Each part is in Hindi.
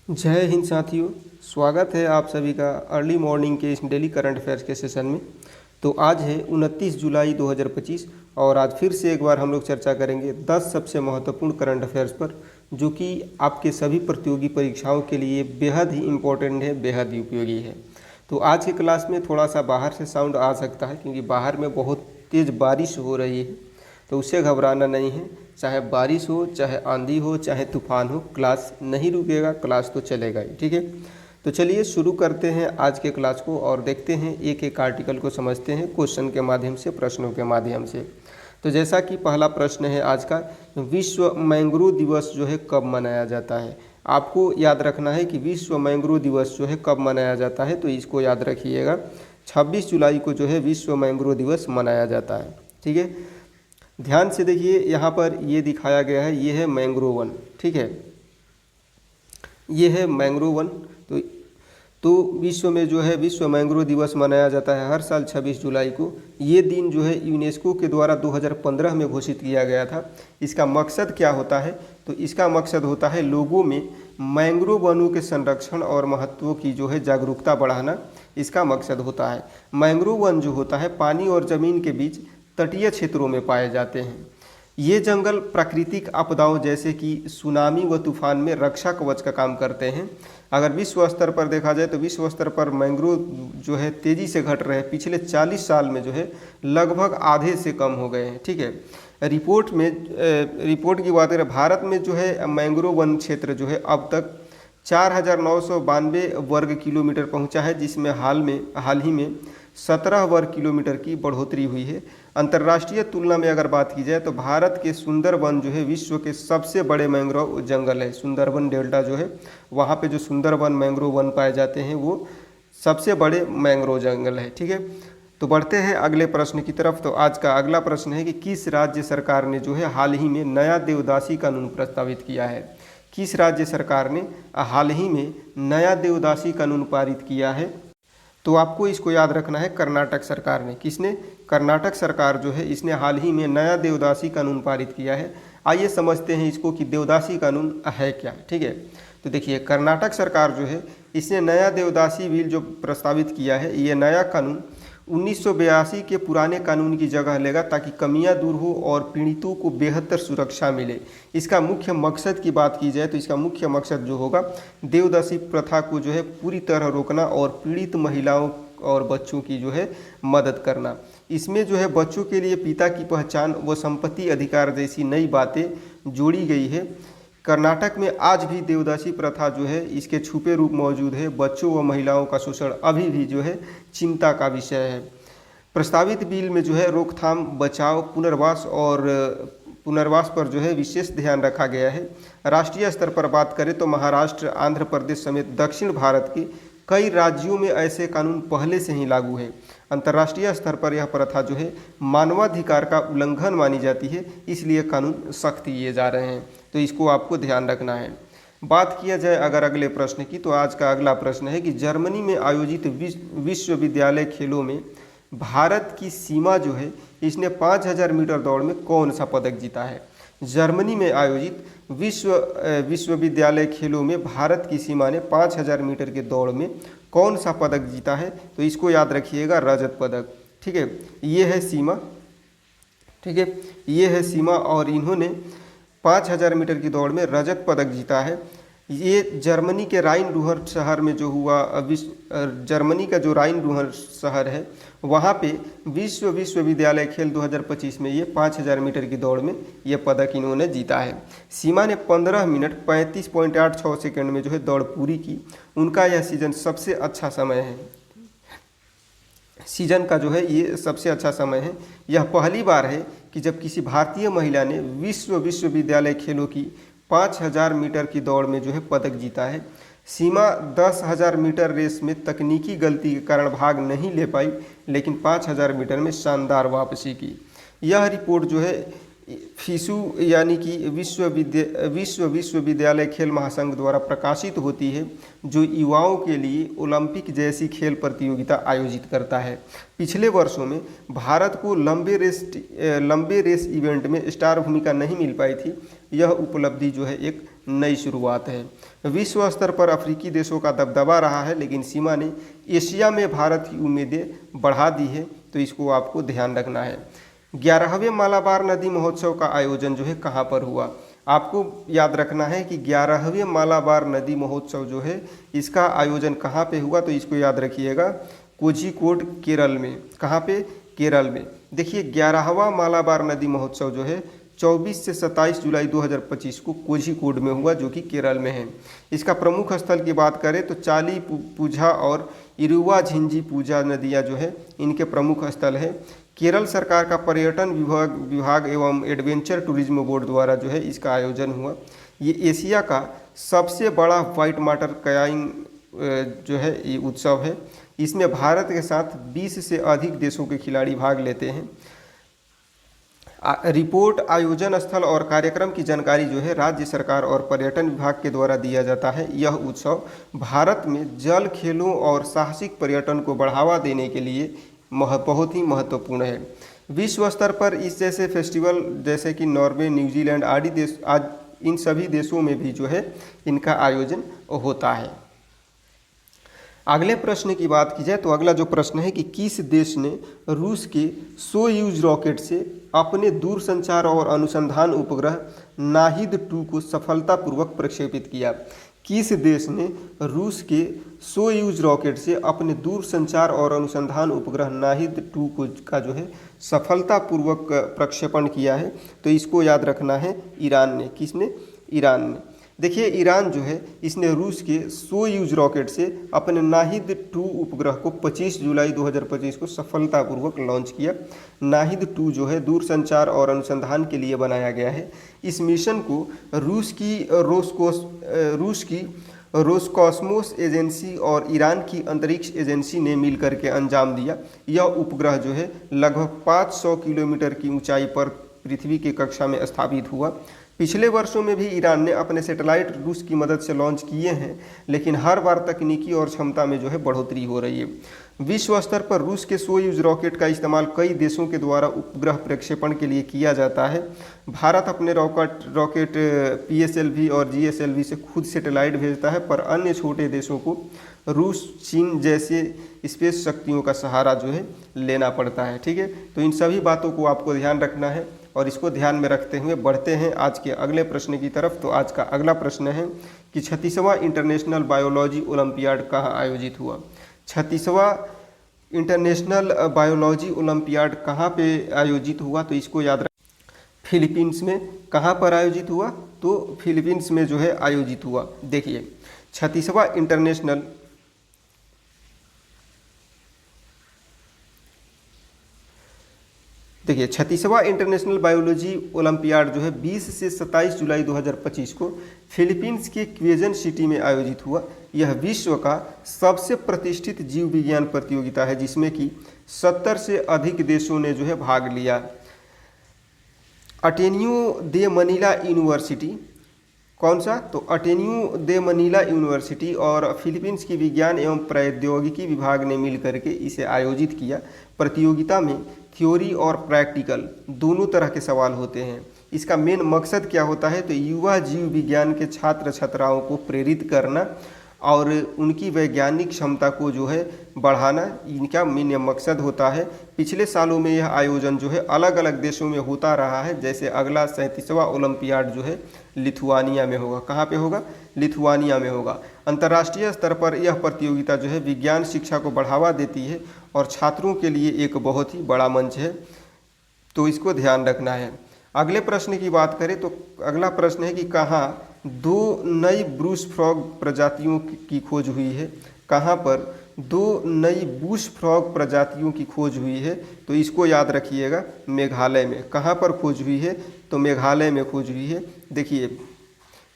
जय हिंद साथियों। स्वागत है आप सभी का अर्ली मॉर्निंग के इस डेली करंट अफेयर्स के सेशन में। तो आज है 29 जुलाई 2025 और आज फिर से एक बार हम लोग चर्चा करेंगे 10 सबसे महत्वपूर्ण करंट अफेयर्स पर, जो कि आपके सभी प्रतियोगी परीक्षाओं के लिए बेहद ही इम्पोर्टेंट है, बेहद ही उपयोगी है। तो आज की क्लास में थोड़ा सा बाहर से साउंड आ सकता है क्योंकि बाहर में बहुत तेज़ बारिश हो रही है, तो उससे घबराना नहीं है। चाहे बारिश हो, चाहे आंधी हो, चाहे तूफान हो, क्लास नहीं रुकेगा, क्लास तो चलेगा ही। ठीक है, तो चलिए शुरू करते हैं आज के क्लास को और देखते हैं एक एक आर्टिकल को समझते हैं क्वेश्चन के माध्यम से, प्रश्नों के माध्यम से। तो जैसा कि पहला प्रश्न है आज का, विश्व मैंग्रोव दिवस जो है कब मनाया जाता है। आपको याद रखना है कि विश्व मैंग्रोव दिवस जो है कब मनाया जाता है, तो इसको याद रखिएगा। 26 जुलाई को जो है विश्व मैंग्रोव दिवस मनाया जाता है। ठीक है, ध्यान से देखिए, यहाँ पर ये दिखाया गया है, ये है मैंग्रोव वन। ठीक है, ये है मैंग्रोव वन। तो विश्व में जो है विश्व मैंग्रोव दिवस मनाया जाता है हर साल 26 जुलाई को। ये दिन जो है यूनेस्को के द्वारा 2015 में घोषित किया गया था। इसका मकसद क्या होता है, तो इसका मकसद होता है लोगों में मैंग्रोव वनों के संरक्षण और महत्व की जो है जागरूकता बढ़ाना, इसका मकसद होता है। मैंग्रोव वन जो होता है पानी और ज़मीन के बीच तटीय क्षेत्रों में पाए जाते हैं। ये जंगल प्राकृतिक आपदाओं जैसे कि सुनामी व तूफान में रक्षा कवच का काम करते हैं। अगर विश्व स्तर पर देखा जाए तो विश्व स्तर पर मैंग्रोव जो है तेज़ी से घट रहे हैं। पिछले 40 साल में जो है लगभग आधे से कम हो गए हैं। ठीक है, रिपोर्ट की बात करें, भारत में जो है मैंग्रोव वन क्षेत्र जो है अब तक 4,992 वर्ग किलोमीटर पहुंचा है, जिसमें हाल ही में 17 वर्ग किलोमीटर की बढ़ोतरी हुई है। अंतर्राष्ट्रीय तुलना में अगर बात की जाए तो भारत के सुंदरवन जो है विश्व के सबसे बड़े मैंग्रोव जंगल है। सुंदरवन डेल्टा जो है, वहाँ पे जो सुंदरवन मैंग्रोव वन पाए जाते हैं वो सबसे बड़े मैंग्रोव जंगल है। ठीक है, तो बढ़ते हैं अगले प्रश्न की तरफ। तो आज का अगला प्रश्न है कि किस राज्य सरकार ने जो है हाल ही में नया देवदासी कानून प्रस्तावित किया है। किस राज्य सरकार ने हाल ही में नया देवदासी कानून पारित किया है, तो आपको इसको याद रखना है, कर्नाटक सरकार ने। किसने? कर्नाटक सरकार जो है इसने हाल ही में नया देवदासी कानून पारित किया है। आइए समझते हैं इसको कि देवदासी कानून है क्या। ठीक है, तो देखिए कर्नाटक सरकार जो है इसने नया देवदासी बिल जो प्रस्तावित किया है, ये नया कानून 1982 के पुराने कानून की जगह लेगा ताकि कमियां दूर हो और पीड़ितों को बेहतर सुरक्षा मिले। इसका मुख्य मकसद की बात की जाए तो इसका मुख्य मकसद जो होगा देवदासी प्रथा को जो है पूरी तरह रोकना और पीड़ित महिलाओं और बच्चों की जो है मदद करना। इसमें जो है बच्चों के लिए पिता की पहचान व संपत्ति अधिकार जैसी नई बातें जोड़ी गई है। कर्नाटक में आज भी देवदासी प्रथा जो है इसके छुपे रूप मौजूद है। बच्चों व महिलाओं का शोषण अभी भी जो है चिंता का विषय है। प्रस्तावित बिल में जो है रोकथाम, बचाव, पुनर्वास पर जो है विशेष ध्यान रखा गया है। राष्ट्रीय स्तर पर बात करें तो महाराष्ट्र, आंध्र प्रदेश समेत दक्षिण भारत के कई राज्यों में ऐसे कानून पहले से ही लागू है। अंतर्राष्ट्रीय स्तर पर यह प्रथा जो है मानवाधिकार का उल्लंघन मानी जाती है, इसलिए कानून सख्त किए जा रहे हैं। तो इसको आपको ध्यान रखना है। बात किया जाए अगर अगले प्रश्न की, तो आज का अगला प्रश्न है कि जर्मनी में आयोजित विश्वविद्यालय खेलों में भारत की सीमा जो है इसने 5000 मीटर दौड़ में कौन सा पदक जीता है। जर्मनी में आयोजित विश्वविद्यालय खेलों में भारत की सीमा ने 5000 मीटर के दौड़ में कौन सा पदक जीता है, तो इसको याद रखिएगा, रजत पदक। ठीक है, ये है सीमा। ठीक है, ये है सीमा और इन्होंने 5000 मीटर की दौड़ में रजत पदक जीता है। ये जर्मनी के राइन-रुहर शहर में जो हुआ, जर्मनी का जो राइन-रुहर शहर है वहाँ पे विश्वविद्यालय खेल 2025 में ये 5000 मीटर की दौड़ में ये पदक इन्होंने जीता है। सीमा ने 15 मिनट 35.86 सेकंड में जो है दौड़ पूरी की। उनका यह सीजन सबसे अच्छा समय है। सीजन का जो है ये सबसे अच्छा समय है। यह पहली बार है कि जब किसी भारतीय महिला ने विश्वविद्यालय खेलों की 5000 मीटर की दौड़ में जो है पदक जीता है। सीमा 10,000 मीटर रेस में तकनीकी गलती के कारण भाग नहीं ले पाई, लेकिन 5000 मीटर में शानदार वापसी की। यह रिपोर्ट जो है फीसू यानी कि विश्वविद्यालय खेल महासंघ द्वारा प्रकाशित होती है, जो युवाओं के लिए ओलंपिक जैसी खेल प्रतियोगिता आयोजित करता है। पिछले वर्षों में भारत को लंबे रेस इवेंट में स्टार भूमिका नहीं मिल पाई थी। यह उपलब्धि जो है एक नई शुरुआत है। विश्व स्तर पर अफ्रीकी देशों का दबदबा रहा है, लेकिन सीमा ने एशिया में भारत की उम्मीदें बढ़ा दी है, तो इसको आपको ध्यान रखना है। 11वें मालाबार नदी महोत्सव का आयोजन जो है कहाँ पर हुआ? आपको याद रखना है कि 11वें मालाबार नदी महोत्सव जो है इसका आयोजन कहाँ पे हुआ, तो इसको याद रखिएगा, कोझिकोड केरल में। कहाँ पे? केरल में। देखिए 11वां मालाबार नदी महोत्सव जो है 24 से 27 जुलाई 2025 को कोझिकोड में हुआ, जो कि केरल में है। इसका प्रमुख स्थल की बात करें तो चाली पूजा और इरुवा झिंजी पूजा नदियाँ जो है इनके प्रमुख स्थल है। केरल सरकार का पर्यटन विभाग एवं एडवेंचर टूरिज्म बोर्ड द्वारा जो है इसका आयोजन हुआ। ये एशिया का सबसे बड़ा व्हाइट वाटर कयाकिंग जो है ये उत्सव है। इसमें भारत के साथ 20 से अधिक देशों के खिलाड़ी भाग लेते हैं। रिपोर्ट, आयोजन स्थल और कार्यक्रम की जानकारी जो है राज्य सरकार और पर्यटन विभाग के द्वारा दिया जाता है। यह उत्सव भारत में जल खेलों और साहसिक पर्यटन को बढ़ावा देने के लिए बहुत ही महत्वपूर्ण है। विश्व स्तर पर इस जैसे फेस्टिवल जैसे कि नॉर्वे, न्यूजीलैंड आदि देश, आज इन सभी देशों में भी जो है इनका आयोजन होता है। अगले प्रश्न की बात की जाए तो अगला जो प्रश्न है कि किस देश ने रूस के सोयूज रॉकेट से अपने दूरसंचार और अनुसंधान उपग्रह नाहिद 2 को सफलतापूर्वक प्रक्षेपित किया? किस देश ने रूस के सोयूज रॉकेट से अपने दूरसंचार और अनुसंधान उपग्रह नाहिद 2 को का जो है सफलतापूर्वक प्रक्षेपण किया है? तो इसको याद रखना है, ईरान ने। किसने? ईरान ने। देखिए ईरान जो है इसने रूस के सोयूज रॉकेट से अपने नाहिद 2 उपग्रह को 25 जुलाई 2025 को सफलतापूर्वक लॉन्च किया। नाहिद 2 जो है दूरसंचार और अनुसंधान के लिए बनाया गया है। इस मिशन को रूस की रोसकॉस्मोस एजेंसी और ईरान की अंतरिक्ष एजेंसी ने मिलकर के अंजाम दिया। यह उपग्रह जो है लगभग 500 किलोमीटर की ऊंचाई पर पृथ्वी की कक्षा में स्थापित हुआ। पिछले वर्षों में भी ईरान ने अपने सैटेलाइट रूस की मदद से लॉन्च किए हैं, लेकिन हर बार तकनीकी और क्षमता में जो है बढ़ोतरी हो रही है। विश्व स्तर पर रूस के सोयूज रॉकेट का इस्तेमाल कई देशों के द्वारा उपग्रह प्रक्षेपण के लिए किया जाता है। भारत अपने रॉकेट PSLV और GSLV से खुद सैटेलाइट भेजता है, पर अन्य छोटे देशों को रूस, चीन जैसे स्पेस शक्तियों का सहारा जो है लेना पड़ता है। ठीक है, तो इन सभी बातों को आपको ध्यान रखना है और इसको ध्यान में रखते हुए बढ़ते हैं आज के अगले प्रश्न की तरफ। तो आज का अगला प्रश्न है कि 36वां इंटरनेशनल बायोलॉजी ओलंपियाड कहाँ आयोजित हुआ? 36वां इंटरनेशनल बायोलॉजी ओलंपियाड कहाँ पे आयोजित हुआ? तो इसको याद रख, फिलीपींस में। कहाँ पर आयोजित हुआ? तो फिलीपींस में जो है आयोजित हुआ। देखिए 36वां इंटरनेशनल देखिए 36वां इंटरनेशनल बायोलॉजी ओलंपियाड जो है 20 से 27 जुलाई 2025 को फिलीपींस के क्वेजन सिटी में आयोजित हुआ। यह विश्व का सबसे प्रतिष्ठित जीव विज्ञान प्रतियोगिता है, जिसमें कि 70 से अधिक देशों ने जो है भाग लिया। अटेन्यू दे मनीला यूनिवर्सिटी, कौन सा? तो अटेन्यू दे मनीला यूनिवर्सिटी और फिलीपींस की विज्ञान एवं प्रौद्योगिकी विभाग ने मिलकर के इसे आयोजित किया। प्रतियोगिता में थ्योरी और प्रैक्टिकल दोनों तरह के सवाल होते हैं। इसका मेन मकसद क्या होता है? तो युवा जीव विज्ञान के छात्र छात्राओं को प्रेरित करना और उनकी वैज्ञानिक क्षमता को जो है बढ़ाना, इनका मेन मकसद होता है। पिछले सालों में यह आयोजन जो है अलग अलग देशों में होता रहा है। जैसे अगला 37वां ओलंपियाड जो है लिथुआनिया में होगा। कहाँ पे होगा? लिथुआनिया में होगा। अंतर्राष्ट्रीय स्तर पर यह प्रतियोगिता जो है विज्ञान शिक्षा को बढ़ावा देती है और छात्रों के लिए एक बहुत ही बड़ा मंच है, तो इसको ध्यान रखना है। अगले प्रश्न की बात करें तो अगला प्रश्न है कि कहाँ 2 नई बुश फ्रॉग प्रजातियों की खोज हुई है? कहाँ पर 2 नई बुश फ्रॉग प्रजातियों की खोज हुई है? तो इसको याद रखिएगा, मेघालय में। कहाँ पर खोज हुई है? तो मेघालय में खोज हुई है। देखिए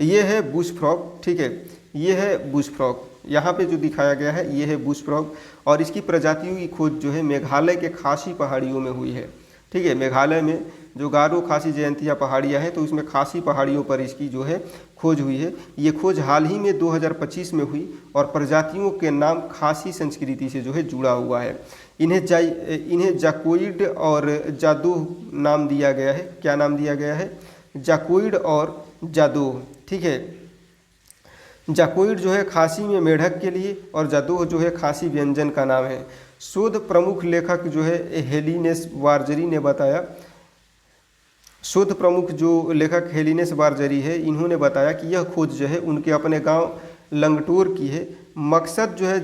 ये है बुश फ्रॉग, ठीक है, ये है बुश फ्रॉग, यहाँ पे जो दिखाया गया है ये है बुश फ्रॉग और इसकी प्रजातियों की खोज जो है मेघालय के खासी पहाड़ियों में हुई है। ठीक है, मेघालय में जो गारो, खासी, जयंतिया पहाड़ियाँ हैं तो इसमें खासी पहाड़ियों पर इसकी जो है खोज हुई है। ये खोज हाल ही में 2025 में हुई और प्रजातियों के नाम खासी संस्कृति से जो है जुड़ा हुआ है। इन्हें जाकोइड और जादोह नाम दिया गया है। क्या नाम दिया गया है? जाकोइड और जादोह। ठीक है, जाकोइड जो है खासी में मेढक के लिए और जादोह जो है खासी व्यंजन का नाम है। शोध प्रमुख लेखक जो है हेलिनेस वारजरी ने बताया, शोध प्रमुख जो लेखक हेलिनेस वारजरी है, इन्होंने बताया कि यह खोज जो है उनके अपने गांव लंगटोर की है। मकसद जो है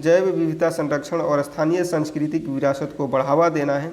जैव विविधता संरक्षण और स्थानीय सांस्कृतिक विरासत को बढ़ावा देना है।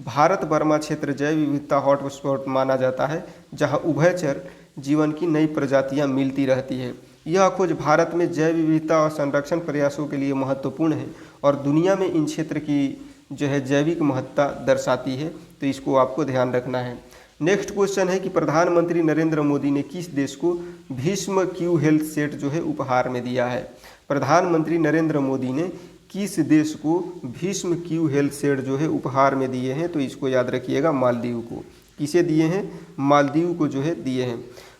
भारत बर्मा क्षेत्र जैव विविधता हॉटस्पॉट माना जाता है, जहां उभयचर जीवन की नई प्रजातियां मिलती रहती है। यह खोज भारत में जैव विविधता और संरक्षण प्रयासों के लिए महत्वपूर्ण है और दुनिया में इन क्षेत्र की जो है जैविक महत्ता दर्शाती है, तो इसको आपको ध्यान रखना है। नेक्स्ट क्वेश्चन है कि प्रधानमंत्री नरेंद्र मोदी ने किस देश को भीष्म क्यू हेल्थ सेट जो है उपहार में दिया है। प्रधानमंत्री नरेंद्र मोदी ने किस देश को भीष्म क्यू हेल्थ सेट जो है उपहार में दिए हैं, तो इसको याद रखिएगा, मालदीव को। किसे दिए हैं? मालदीव को जो है दिए हैं।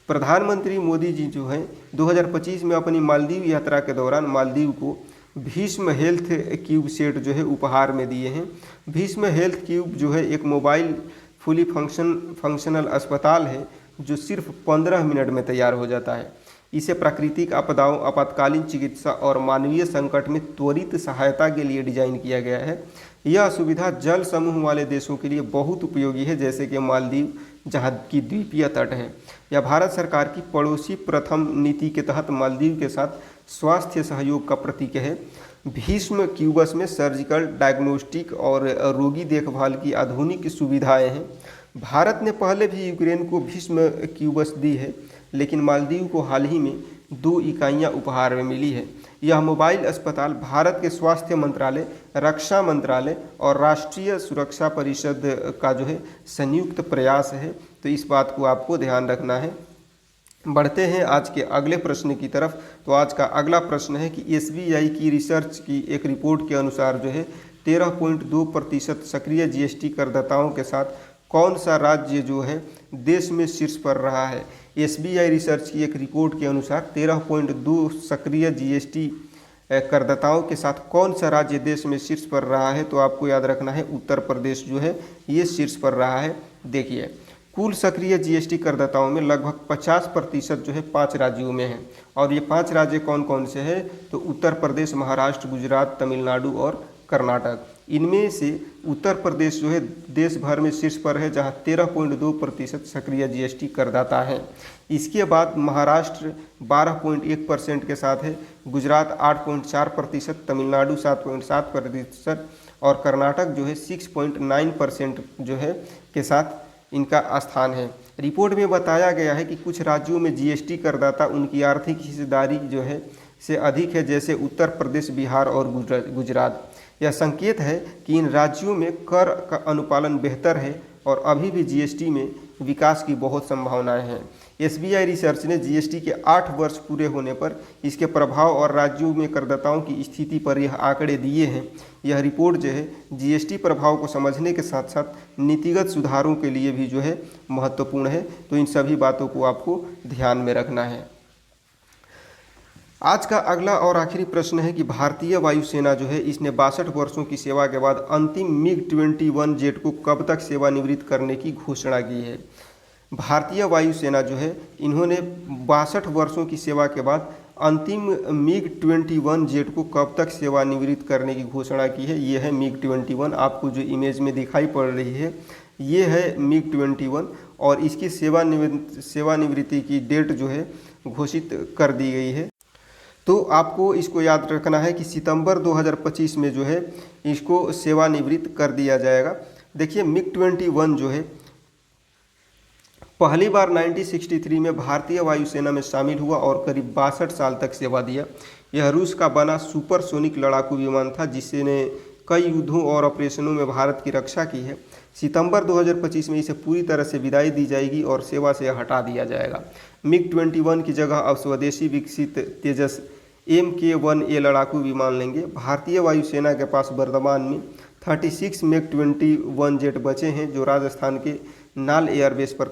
प्रधानमंत्री मोदी जी जो है 2025 में अपनी मालदीव यात्रा के दौरान मालदीव को भीष्म हेल्थ क्यूब सेट जो है उपहार में दिए हैं। भीष्म हेल्थ क्यूब जो है एक मोबाइल फुली फंक्शनल अस्पताल है जो सिर्फ 15 मिनट में तैयार हो जाता है। इसे प्राकृतिक आपदाओं, आपातकालीन चिकित्सा और मानवीय संकट में त्वरित सहायता के लिए डिजाइन किया गया है। यह सुविधा जल समूह वाले देशों के लिए बहुत उपयोगी है, जैसे कि मालदीव, जहाँ की द्वीपीय तट है। यह भारत सरकार की पड़ोसी प्रथम नीति के तहत मालदीव के साथ स्वास्थ्य सहयोग का प्रतीक है। भीष्म क्यूबस में सर्जिकल, डायग्नोस्टिक और रोगी देखभाल की आधुनिक सुविधाएं हैं। भारत ने पहले भी यूक्रेन को भीष्म क्यूबस दी है, लेकिन मालदीव को हाल ही में 2 इकाइयां उपहार में मिली है। यह मोबाइल अस्पताल भारत के स्वास्थ्य मंत्रालय, रक्षा मंत्रालय और राष्ट्रीय सुरक्षा परिषद का जो है संयुक्त प्रयास है, तो इस बात को आपको ध्यान रखना है। बढ़ते हैं आज के अगले प्रश्न की तरफ। तो आज का अगला प्रश्न है कि एसबीआई की रिसर्च की एक रिपोर्ट के अनुसार जो है 13.2% सक्रिय जीएसटी करदाताओं के साथ कौन सा राज्य जो है देश में शीर्ष पर रहा है। एसबीआई रिसर्च की एक रिपोर्ट के अनुसार 13.2 सक्रिय जीएसटी करदाताओं के साथ कौन सा राज्य देश में शीर्ष पर रहा है, तो आपको याद रखना है उत्तर प्रदेश जो है ये शीर्ष पर रहा है। देखिए, कुल सक्रिय जीएसटी करदाताओं में लगभग 50% जो है 5 राज्यों में है, और ये 5 राज्य कौन कौन से हैं, तो उत्तर प्रदेश, महाराष्ट्र, गुजरात, तमिलनाडु और कर्नाटक। इनमें से उत्तर प्रदेश जो है देश भर में शीर्ष पर है, जहां 13.2% सक्रिय जीएसटी करदाता है। इसके बाद महाराष्ट्र 12.1% के साथ है, गुजरात 8.4%, तमिलनाडु 7.7% और कर्नाटक जो है 6.9% जो है के साथ इनका स्थान है। रिपोर्ट में बताया गया है कि कुछ राज्यों में जीएसटी करदाता उनकी आर्थिक हिस्सेदारी जो है से अधिक है, जैसे उत्तर प्रदेश, बिहार और गुजरात। यह संकेत है कि इन राज्यों में कर का अनुपालन बेहतर है और अभी भी जीएसटी में विकास की बहुत संभावनाएं हैं। एसबीआई रिसर्च ने जीएसटी के 8 वर्ष पूरे होने पर इसके प्रभाव और राज्यों में करदाताओं की स्थिति पर यह आंकड़े दिए हैं। यह रिपोर्ट जो है जीएसटी प्रभाव को समझने के साथ साथ नीतिगत सुधारों के लिए भी जो है महत्वपूर्ण है, तो इन सभी बातों को आपको ध्यान में रखना है। आज का अगला और आखिरी प्रश्न है कि भारतीय वायुसेना जो है इसने 62 वर्षों की सेवा के बाद अंतिम मिग-21 जेट को कब तक सेवानिवृत्त करने की घोषणा की है। भारतीय वायुसेना जो है इन्होंने 62 वर्षों की सेवा के बाद अंतिम मिग-21 जेट को कब तक सेवानिवृत्त करने की घोषणा की है। ये है मिग-21, आपको जो इमेज में दिखाई पड़ रही है ये है मिग-21 और इसकी सेवानिवृत्ति की डेट जो है घोषित कर दी गई है। तो आपको इसको याद रखना है कि सितंबर 2025 में जो है इसको सेवानिवृत्त कर दिया जाएगा। देखिए, मिग-21 जो है पहली बार 1963 में भारतीय वायुसेना में शामिल हुआ और करीब 62 साल तक सेवा दिया। यह रूस का बना सुपरसोनिक लड़ाकू विमान था जिसने कई युद्धों और ऑपरेशनों में भारत की रक्षा की है। सितंबर 2025 में इसे पूरी तरह से विदाई दी जाएगी और सेवा से हटा दिया जाएगा। मिग-21 की जगह अब स्वदेशी विकसित तेजस MK-1A लड़ाकू विमान लेंगे। भारतीय वायुसेना के पास वर्तमान में 36 मिग-21 जेट बचे हैं जो राजस्थान के नाल एयरबेस पर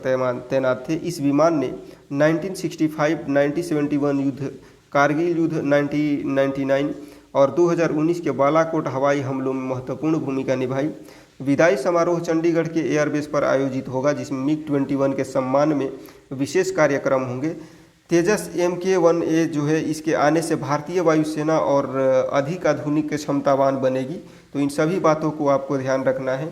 तैनात थे। इस विमान ने 1965, 1971 युद्ध, कारगिल युद्ध 1999 और 2019 के बालाकोट हवाई हमलों में महत्वपूर्ण भूमिका निभाई। विदाई समारोह चंडीगढ़ के एयरबेस पर आयोजित होगा जिसमें मिग-21 के सम्मान में विशेष कार्यक्रम होंगे। तेजस MK-1A जो है इसके आने से भारतीय वायुसेना और अधिक आधुनिक क्षमतावान बनेगी। तो इन सभी बातों को आपको ध्यान रखना है।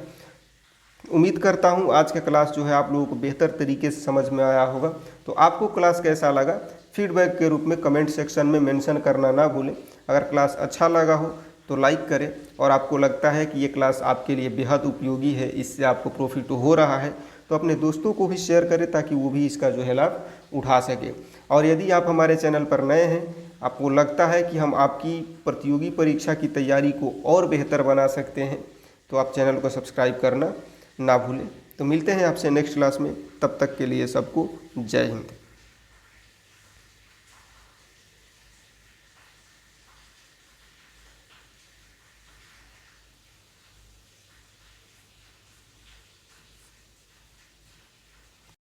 उम्मीद करता हूँ आज का क्लास जो है आप लोगों को बेहतर तरीके से समझ में आया होगा। तो आपको क्लास कैसा लगा फीडबैक के रूप में कमेंट सेक्शन में मेंशन करना ना भूलें। अगर क्लास अच्छा लगा हो तो लाइक करें, और आपको लगता है कि ये क्लास आपके लिए बेहद उपयोगी है, इससे आपको प्रॉफिट हो रहा है, तो अपने दोस्तों को भी शेयर करें ताकि वो भी इसका जो है लाभ उठा सके। और यदि आप हमारे चैनल पर नए हैं, आपको लगता है कि हम आपकी प्रतियोगी परीक्षा की तैयारी को और बेहतर बना सकते हैं, तो आप चैनल को सब्सक्राइब करना ना भूलें। तो मिलते हैं आपसे नेक्स्ट क्लास में, तब तक के लिए सबको जय हिंद।